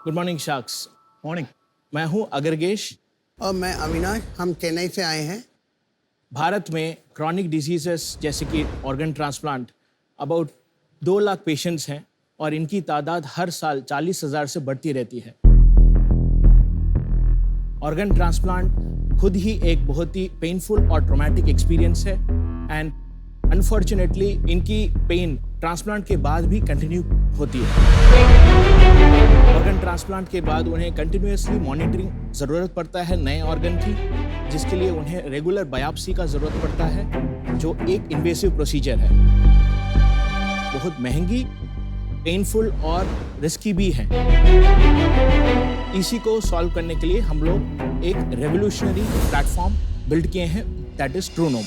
Good morning sacks. Morning. मैं हूं अगरगेश। और मैं अविनाश, हम चेन्नई से आए हैं। भारत में क्रॉनिक डिजीजेस जैसे कि organ transplant about 2 lakh patients हैं और इनकी तादाद हर साल 40,000 से बढ़ती रहती है। ऑर्गन ट्रांसप्लांट खुद ही एक बहुत ही पेनफुल और ट्रॉमेटिक एक्सपीरियंस है एंड अनफॉर्चुनेटली इनकी पेन ट्रांसप्लांट के बाद भी कंटिन्यू होती है। ऑर्गन ट्रांसप्लांट के बाद उन्हें कंटिन्यूअसली मॉनिटरिंग ज़रूरत पड़ता है नए ऑर्गन की, जिसके लिए उन्हें रेगुलर बायोप्सी का ज़रूरत पड़ता है, जो एक इन्वेसिव प्रोसीजर है, बहुत महंगी, पेनफुल और रिस्की भी है। इसी को सॉल्व करने के लिए हम लोग एक रेवोल्यूशनरी प्लेटफॉर्म बिल्ड किए हैं, दैट इज ट्रूनोम।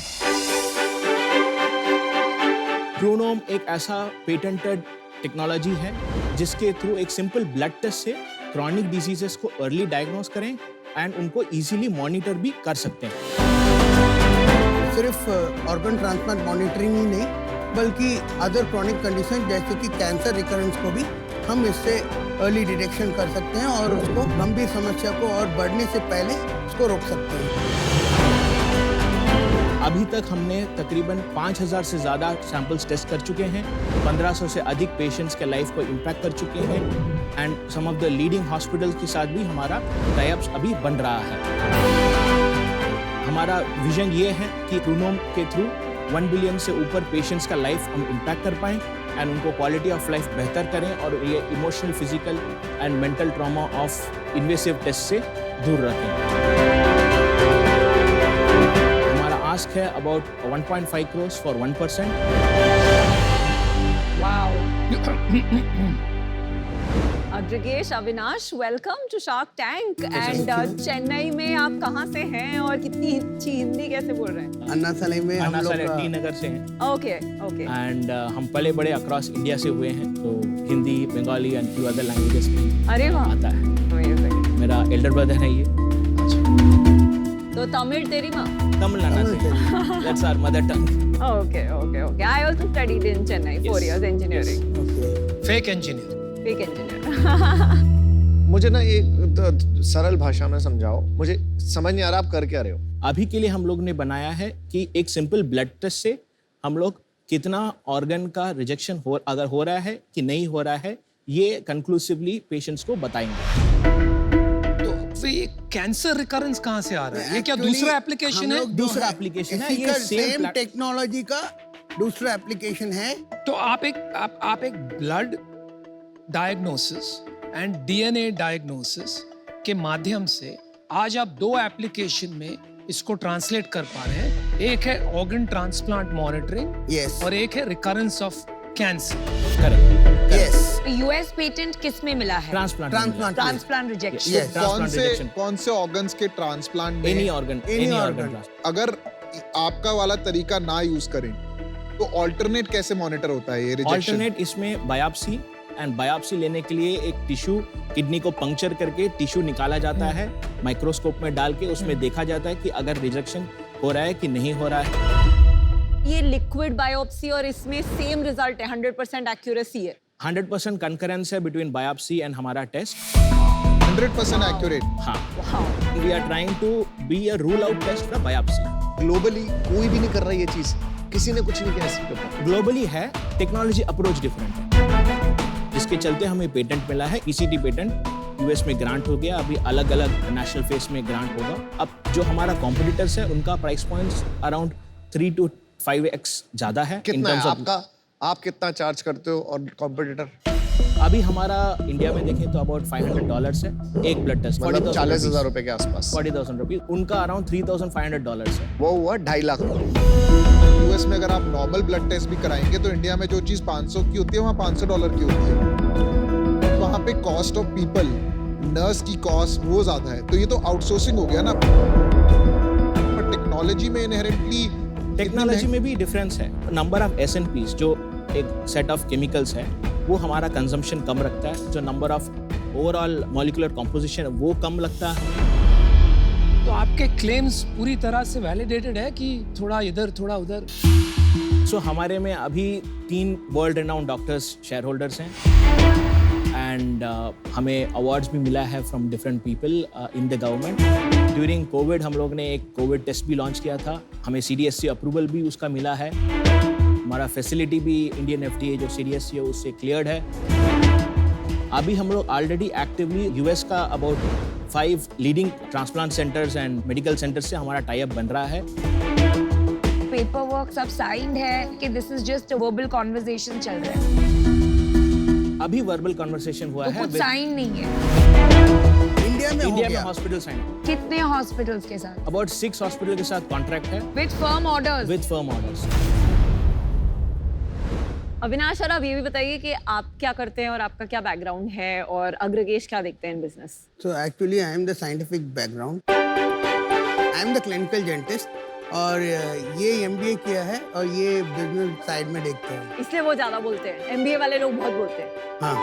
ट्रूनोम एक ऐसा पेटेंटेड टेक्नोलॉजी है जिसके थ्रू एक सिंपल ब्लड टेस्ट से क्रॉनिक डिजीजेस को अर्ली डायग्नोस करें एंड उनको इजीली मॉनिटर भी कर सकते हैं। सिर्फ ऑर्गन ट्रांसप्लांट मॉनिटरिंग ही नहीं, बल्कि अदर क्रॉनिक कंडीशन जैसे कि कैंसर रिकरेंस को भी हम इससे अर्ली डिटेक्शन कर सकते हैं और उसको गंभीर समस्या को और बढ़ने से पहले उसको रोक सकते हैं। अभी तक हमने तकरीबन 5,000 से ज़्यादा सैंपल्स टेस्ट कर चुके हैं, 1,500 से अधिक पेशेंट्स के लाइफ को इम्पैक्ट कर चुके हैं and some of the leading hospitals के साथ भी हमारा टाई-अप्स अभी बन रहा है। हमारा विजन ये है कि ट्रूनोम के थ्रू 1 बिलियन से ऊपर पेशेंट्स का लाइफ हम इम्पैक्ट कर पाएँ एंड उनको क्वालिटी ऑफ लाइफ बेहतर करें और ये emotional, physical and mental trauma of invasive test से दूर रखें। Ask है about 1.5 crores for 1%. Wow. Agragesh, Avinash, welcome to Shark Tank. And Chennai में आप कहाँ से हैं और कितनी अच्छी हिंदी कैसे बोल रहे हैं? अन्नासालाई में हम लोग टी नगर से हैं। ओके। एंड हम पले बड़े अक्रॉस इंडिया से हुए हैं, तो Hindi, Bengali and few other languages अरे वाह, आता है। Amazing. मेरा एल्डर ब्रदर है ये। तो तमिल तेरी माँ? तमिलनाडु से। That's our mother tongue. Okay. I also studied in Chennai 4 years engineering. Fake engineer. Big engineer. मुझे ना एक सरल भाषा में समझाओ, मुझे समझ नहीं आ रहा आप कर क्या रहे हो। अभी के लिए हम लोग ने बनाया है कि एक सिंपल ब्लड टेस्ट से हम लोग कितना ऑर्गन का रिजेक्शन अगर हो रहा है कि नहीं हो रहा है, ये कंक्लूसिवली पेशेंट्स को बताएंगे। तो ये कैंसर रिकरेंस कहाँ से आ रहा है? ये क्या दूसरा एप्लीकेशन है? दूसरा एप्लीकेशन है, ये सेम टेक्नोलॉजी का दूसरा एप्लीकेशन है। तो आप एक blood diagnosis and DNA diagnosis के माध्यम से आज आप 2 एप्लीकेशन में इसको ट्रांसलेट कर पा रहे हैं। एक है ऑर्गन ट्रांसप्लांट मॉनिटरिंग यस और एक है recurrence of cancer. Correct. Yes US patent किस में मिला है? Transplant transplant rejection. Yes. कौन से ऑर्गन्स के ट्रांसप्लांट में एनी ऑर्गन अगर आपका वाला तरीका ना यूज करें तो ऑल्टरनेट कैसे मॉनिटर होता है ये रिजेक्शन? ऑल्टरनेट इसमें बायोप्सी एंड बायोप्सी लेने के लिए एक टिश्यू, किडनी को पंक्चर करके टिश्यू निकाला जाता है, माइक्रोस्कोप में डाल के उसमें देखा जाता है कि अगर रिजेक्शन हो रहा है कि नहीं हो रहा है। ये लिक्विड बायोप्सी और इसमें सेम रिजल्ट है, 100% एक्यूरेसी है। 100% कंकरेंस है बिटवीन बायोप्सी एंड हमारा टेस्ट। 100% एक्यूरेट। हाँ, we are trying to be a rule out test for biopsy. Globally कोई भी नहीं कर रहा ये चीज, किसी ने कुछ नहीं किया इसके ऊपर। ग्लोबली है, टेक्नोलॉजी अप्रोच डिफरेंट है, जिसके चलते हमें पेटेंट मिला है। ईसीटी पेटेंट यूएस में ग्रांट हो गया, अभी अलग अलग नेशनल फेस में ग्रांट होगा। अब जो हमारा कॉम्पिटिटर्स है उनका price points around 3 to 5x ज्यादा है। कितना है आपका? आप कितना चार्ज करते हो और कॉम्पिटिटर? अभी हमारा इंडिया में देखें तो अबाउट $500 है एक ब्लड टेस्ट, मतलब 40,000 रुपए के आसपास। 40,000 रुपीज। उनका अराउंड $3,500 है। वो हुआ 2.5 लाख। यूएस में अगर आप नॉर्मल ब्लड टेस्ट भी कराएंगे तो इंडिया में जो चीज 500 की होती है वहाँ $500 की होती है। वहाँ पे कॉस्ट ऑफ पीपल, नर्स की कॉस्ट वो ज्यादा है, तो ये तो आउटसोर्सिंग हो गया ना। पर टेक्नोलॉजी में इनहेरेंटली टेक्नोलॉजी में भी डिफरेंस है। नंबर ऑफ SNPs जो एक सेट ऑफ केमिकल्स है वो हमारा कंजम्पशन कम रखता है, जो number of overall molecular composition है वो कम लगता है। तो आपके क्लेम्स पूरी तरह से वैलिडेटेड है कि थोड़ा इधर थोड़ा उधर? सो हमारे में अभी 3 world renowned doctors share holders हैं एंड हमें अवार्ड्स भी मिला है from different people in the government. During Covid हम लोग ने एक कोविड टेस्ट भी लॉन्च किया था, हमें CDSC अप्रूवल भी उसका मिला है। हमारा फैसिलिटी भी इंडियन FDA जो CDSC है उससे क्लियर्ड है। अभी हम लोग ऑलरेडी एक्टिवली US का about 5 leading transplant centres and medical centres से हमारा टाई अप बन रहा है। पेपर वर्क सब साइंड है कि this is just verbal conversation चल रहा है, अभी वर्बल कन्वर्सेशन हुआ तो है कुछ साइन नहीं है। इंडिया में हो इंडिया में गया। हॉस्पिटल साइन कितने हॉस्पिटल्स के साथ? अबाउट 6 हॉस्पिटल के साथ कॉन्ट्रैक्ट है with firm orders? With firm orders. Avinash sir, आप ये भी बताइए कि आप क्या करते हैं और आपका क्या बैकग्राउंड है और अग्रगेश क्या देखते हैं in business? So actually I am the scientific background. I am the clinical dentist और ये MBA किया है और ये बिजनेस साइड में देखते हैं। इसलिए वो ज्यादा बोलते हैं, MBA वाले लोग बहुत बोलते हैं। हाँ।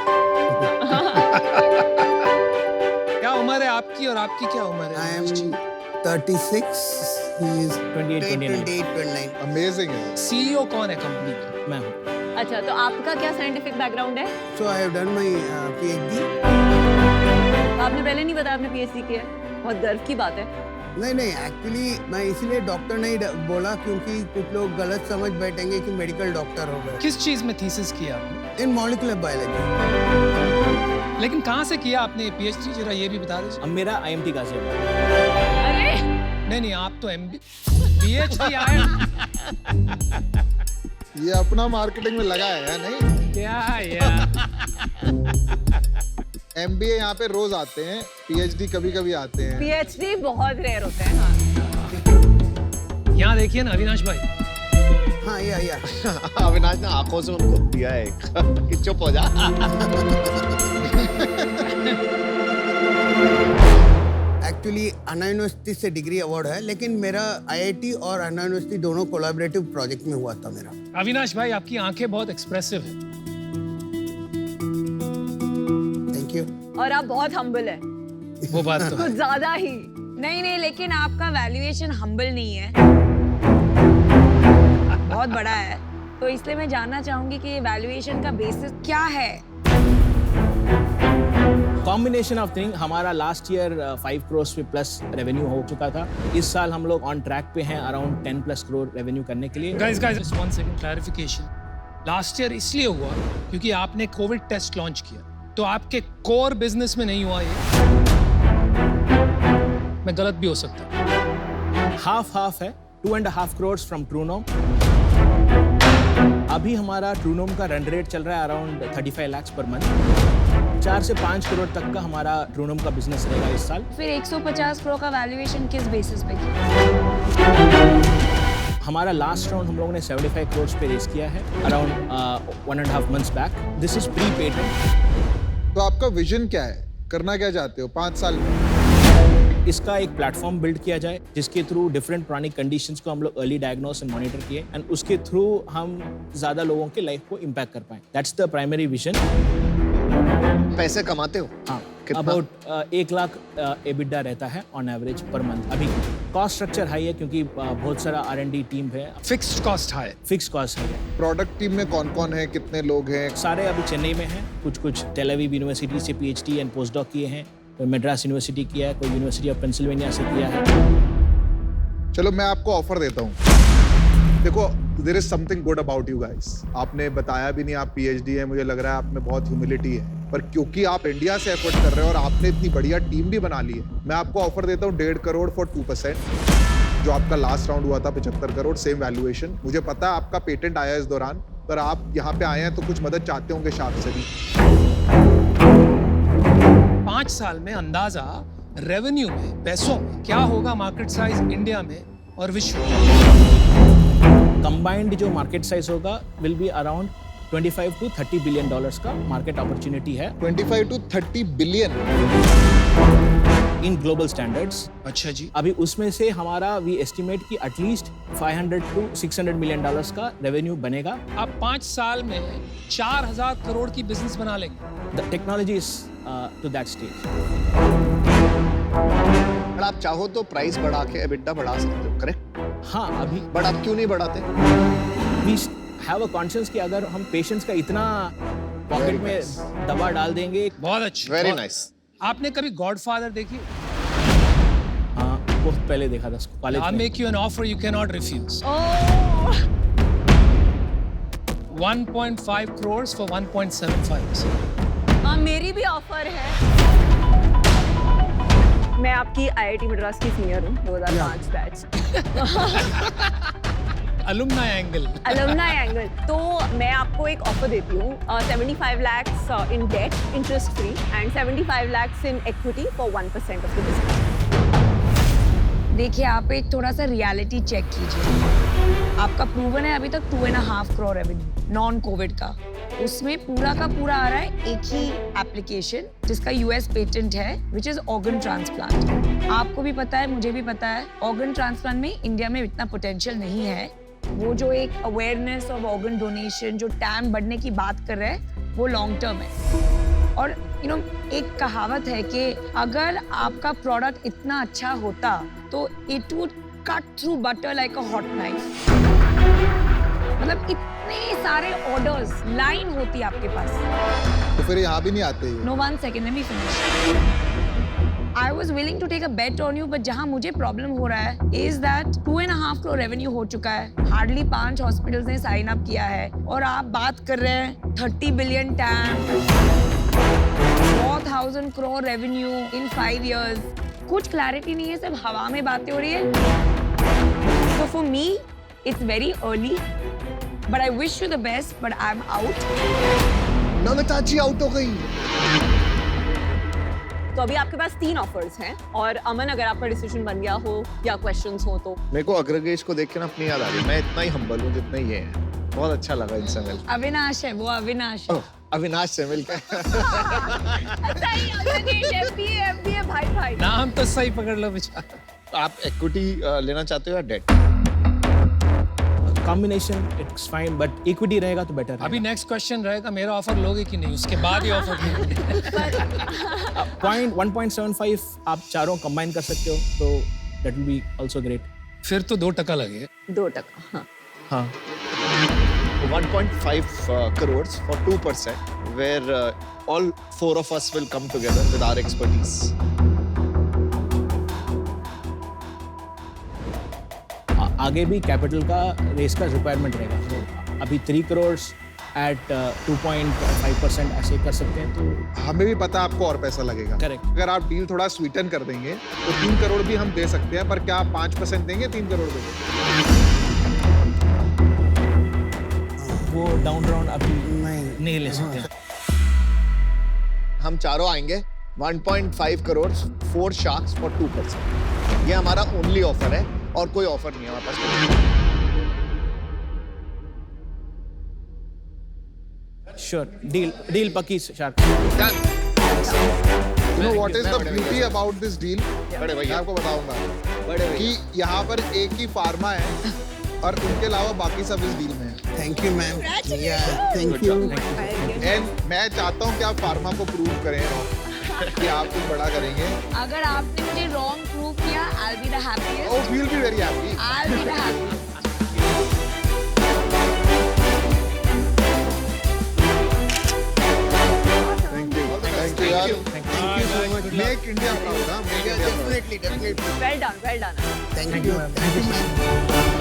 क्या उम्र है आपकी और आपकी क्या उम्र है? I am 36. He is 28, 28, 29. Amazing है। CEO कौन है कंपनी का? मैं हूँ। अच्छा, तो आपका क्या साइंटिफिक बैकग्राउंड है? So I have done my PhD. आपने पहले नहीं बताया आपने PhD किया है, बहुत गर्व की बात है। नहीं एक्चुअली मैं इसलिए डॉक्टर नहीं बोला क्योंकि कुछ लोग गलत समझ बैठेंगे कि मेडिकल डॉक्टर हो गए। किस चीज में थीसिस किया आपने? इन मॉलिक्यूलर बायोलॉजी। लेकिन कहाँ से किया आपने PhD, जरा ये भी बता दीजिए। अब मेरा IMT गाजियाबाद। अरे नहीं, आप तो PhD आए। ये अपना मार्केटिंग में लगा है या नहीं? क्या यार? MBA यहाँ पे रोज आते हैं, PhD कभी कभी आते हैं। PhD बहुत रेयर होते हैं। हाँ। यहाँ देखिए ना अविनाश भाई, हाँ या अविनाश ने आंखों से उनको दिया है कि चुप हो जा। एक्चुअली अन्ना यूनिवर्सिटी से डिग्री अवार्ड है, लेकिन मेरा IIT और अन्ना यूनिवर्सिटी दोनों कोलैबोरेटिव प्रोजेक्ट में हुआ था मेरा। अविनाश भाई आपकी आंखें बहुत एक्सप्रेसिव है। Thank you. और आप बहुत हम्बल है, वो बात तो है। कुछ ज्यादा ही। नहीं, लेकिन आपका वैल्यूएशन हम्बल नहीं है, बहुत बड़ा है। तो इसलिए मैं जानना चाहूंगी कि ये वैल्यूएशन का बेसिस क्या है? Combination of thing. हमारा लास्ट ईयर 5 करोड़ से प्लस रेवेन्यू हो चुका था। इस साल हम लोग ऑन ट्रैक पे हैं अराउंड 10+ करोड़ रेवेन्यू करने के लिए। Guys, just 1 second clarification. Last year इसलिए हुआ क्योंकि आपने कोविड टेस्ट लॉन्च किया, तो आपके कोर बिजनेस में नहीं हुआ ये। मैं गलत भी हो सकता। हाफ है। 2.5 करोड़ फ्रॉम ट्रूनोम। अभी हमारा ट्रूनोम का रन रेट चल रहा है अराउंड 35 लाख पर मंथ। 4 से 5 करोड़ तक का हमारा ट्रूनोम का बिजनेस रहेगा इस साल। फिर 150 करोड़ का वैल्यूएशन किस बेसिस पे किया? हमारा लास्ट राउंड हम लोगों ने 75 करोड़ पे रेस किया है around 1.5 months back. This is pre patent. तो आपका विजन क्या है? करना क्या चाहते हो 5 साल में? इसका एक प्लेटफॉर्म बिल्ड किया जाए जिसके थ्रू डिफरेंट क्रॉनिक कंडीशंस को हम लोग अर्ली डायग्नोस एंड मॉनिटर किए एंड उसके थ्रू हम ज्यादा लोगों के लाइफ को इम्पैक्ट कर पाए। That's the primary vision. पैसे कमाते हो? हाँ, कितना? अबाउट 1 लाख EBITDA रहता है ऑन एवरेज पर मंथ। अभी कॉस्ट स्ट्रक्चर हाई है क्योंकि बहुत सारा R&D टीम है। फिक्स्ड कॉस्ट है। फिक्स कॉस्ट है। प्रोडक्ट टीम में कौन कौन है, कितने लोग हैं? सारे अभी चेन्नई में हैं। कुछ टेल अवीव यूनिवर्सिटी से PhD एंड पोस्ट डॉक किए हैं, कोई मद्रास यूनिवर्सिटी किया है, कोई यूनिवर्सिटी ऑफ पेंसिल्वेनिया से किया है। चलो मैं आपको ऑफर देता हूँ। देखो, there is something good about you guys. आपने बताया भी नहीं आप PhD है, मुझे लग रहा है आप में बहुत ह्यूमिलिटी है, पर क्योंकि आप इंडिया से एफर्ट कर रहे हो और आपने इतनी बढ़िया टीम भी बना ली है, मैं आपको ऑफर देता हूँ 1.5 करोड़ फॉर 2%। जो आपका लास्ट राउंड हुआ था 75 करोड़, सेम वैल्यूएशन। मुझे पता है आपका पेटेंट आया इस दौरान, पर आप यहाँ पे आए हैं तो कुछ मदद चाहते होंगे शार्क से भी। 5 साल में अंदाजा रेवेन्यू में, पैसों में क्या होगा मार्केट साइज इंडिया में और विश्व में? कंबाइंड जो मार्केट साइज होगा will be around 25 to 30 billion dollars का मार्केट अपॉर्चुनिटी है 25 to 30 billion in global standards. अच्छा जी। अभी उसमें से हमारा वी एस्टिमेट कि एटलीस्ट 500 to 600 मिलियन डॉलर्स का रेवेन्यू बनेगा। आप 5 साल में 4000 करोड़ की बिजनेस बना लेंगे। The technology is to that stage. पर आप चाहो तो प्राइस बढ़ा के EBITDA बढ़ा सकते हो, करेक्ट? हाँ, अभी बट आप क्यों नहीं बढ़ाते? वी हैव अ कॉन्शियस कि अगर हम पेशेंट्स का इतना पॉकेट में दवा डाल देंगे। बहुत अच्छी। वेरी बहुत- नाइस। आपने कभी गॉडफादर देखी? हाँ, बहुत पहले देखा था कॉलेज I'll में। make you an offer you cannot refuse. Oh 1.5 crores for 1.75. मेरी भी ऑफर है। मैं आपकी IIT मद्रास की सीनियर हूँ 2005 batch. Alumni angle. Alumni angle. तो मैं आपको एक ऑफर देती हूँ 75 lakhs in debt interest free and 75 lakhs in equity for 1% of the business. देखिए आप एक थोड़ा सा रियलिटी चेक कीजिए। आपका प्रूवन है अभी तक 2.5 करोड़ रेवेन्यू नॉन कोविड का। उसमें पूरा का पूरा आ रहा है एक ही एप्लीकेशन जिसका यूएस पेटेंट है विच इज ऑर्गन ट्रांसप्लांट। आपको भी पता है, मुझे भी पता है, ऑर्गन ट्रांसप्लांट में इंडिया में इतना पोटेंशियल नहीं है। वो जो एक अवेयरनेस ऑफ ऑर्गन डोनेशन जो टैम बढ़ने की बात कर रहे हैं वो लॉन्ग टर्म है। और एक कहावत है कि अगर आपका प्रोडक्ट इतना अच्छा होता तो it would cut through butter like a hot knife. मतलब इतने सारे ऑर्डर्स लाइन होती है आपके पास। तो फिर यहाँ भी नहीं आते ये। No 1 second, let me finish. I was willing to take a bet on you, but जहाँ मुझे प्रॉब्लम हो रहा है is that 2.5 करोड़ रेवेन्यू हो चुका है, हार्डली 5 हॉस्पिटल्स ने साइन अप किया है और आप बात कर रहे हैं 30 billion time, 4,000 crore revenue in 5 years। कुछ क्लैरिटी नहीं है, सिर्फ हवा में बातें हो रही है। So for me, it's very early, but I wish you the best, but I'm out. Namita ji out हो गई। तो अभी आपके पास 3 ऑफर्स हैं और अमन अगर आपका डिसीजन बन गया हो या क्वेश्चंस हो तो। मेरे को अग्रगेश को देख के ना अपनी याद आ रही। मैं इतना ही हम्बल हूँ जितना ये है। बहुत अच्छा लगा इनसे मिलकर। अविनाश है वो, अविनाश है। ओह, अविनाश से मिलकर। अच्छा ही MBA भाई भाई। नाम तो सही पकड़ लो बेचारा। आप इक्विटी लेना चाहते हो या debt? Combination it's fine, but equity रहेगा तो बेटर। अभी नेक्स्ट क्वेश्चन रहेगा मेरा ऑफर लोगे कि नहीं, उसके बाद ही ऑफर लेंगे। पॉइंट 1.75 आप चारों कंबाइन कर सकते हो तो that will be also great. फिर तो 2% लगेगा। 2%। हाँ। हाँ 1.5 crores for 2%, where all 4 of us will come together with our expertise. आगे भी कैपिटल का रेस का रिक्वायरमेंट रहेगा। तो अभी 3 करोड़ एट 2.5% ऐसे कर सकते हैं तो हमें भी पता है आपको और पैसा लगेगा। Correct. अगर आप डील थोड़ा स्वीटन कर देंगे तो 3 करोड़ भी हम दे सकते हैं, पर क्या आप 5% देंगे 3 करोड़ देंगे? वो डाउन राउंड अभी नहीं। नहीं ले सकते। हम चारों आएंगे 1.5 करोड़ 4 शार्क्स फॉर 2%। ये हमारा ओनली ऑफर है और कोई ऑफर नहीं है हमारे पास। श्योर, डील पक्की shark. Done. You know what is the beauty about this deal? बड़े मैं भैया, आपको बताऊंगा बड़े भैया। कि यहाँ पर एक ही फार्मा है और उनके अलावा बाकी सब इस डील में है। Thank you ma'am. Thank you. And मैं चाहता हूँ कि आप फार्मा को प्रूव करें कि आप कुछ बड़ा करेंगे। अगर आपने मुझे रॉन्ग प्रूव किया, I'll be the happiest. Oh, we'll be very happy. I'll be the happiest. Thank you. Thank you यार। Thank you so much. Make India proud, हाँ? Make India proud. Definitely, definitely. Well done, well done. Thank you. Thank you, ma'am.